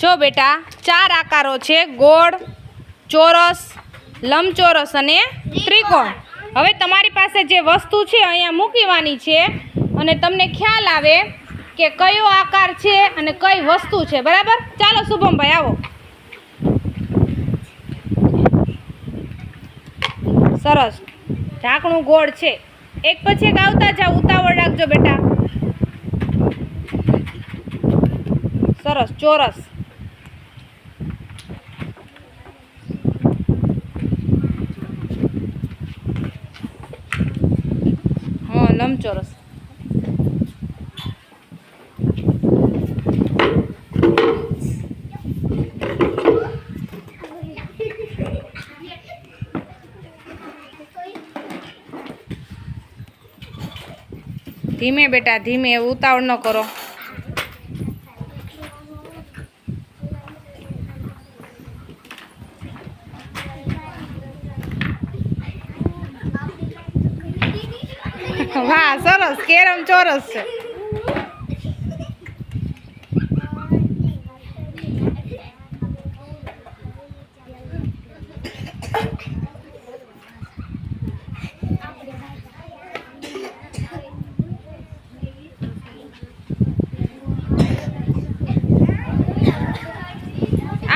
જો બેટા 4 આકારો છે, ગોળ, ચોરસ, લંબચોરસ અને ત્રિકોણ। હવે તમારી પાસે જે વસ્તુ છે અહીંયા મૂકવાની છે અને તમને ખ્યાલ આવે કે કયો આકાર છે અને કઈ વસ્તુ છે, બરાબર? ચાલો શુભમભાઈ આવો। સરસ, ઢાંકણું ગોળ છે, એક પછી એક આવતા જાઓ, ઉતાવળ રાખજો બેટા। સરસ, ચોરસ, હા લંબચોરસ, ધીમે બેટા ધીમે, ઉતાવળ ન કરો। વાહ સરસ, કેરમ ચોરસ છે।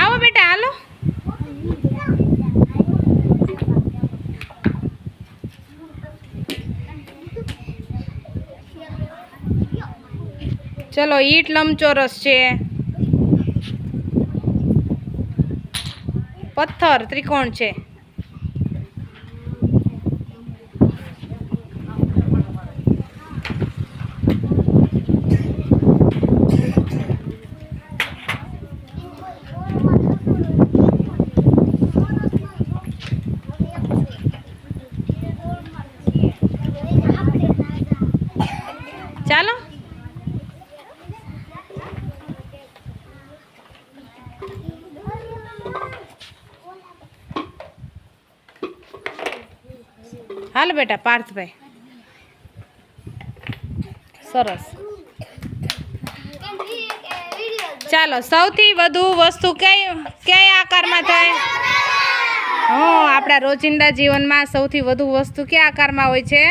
આવો બેટા હાલો। ચલો, ઈટ લંબચોરસ છે, પથ્થર ત્રિકોણ છે, ચાલો હાલ બેટા પાર્થભાઈ। સરસ, ચાલો સૌથી વધુ વસ્તુ કઈ આકારમાં થાય? હા, આપણા રોજિંદા જીવનમાં સૌથી વધુ વસ્તુ કયા આકારમાં હોય છે?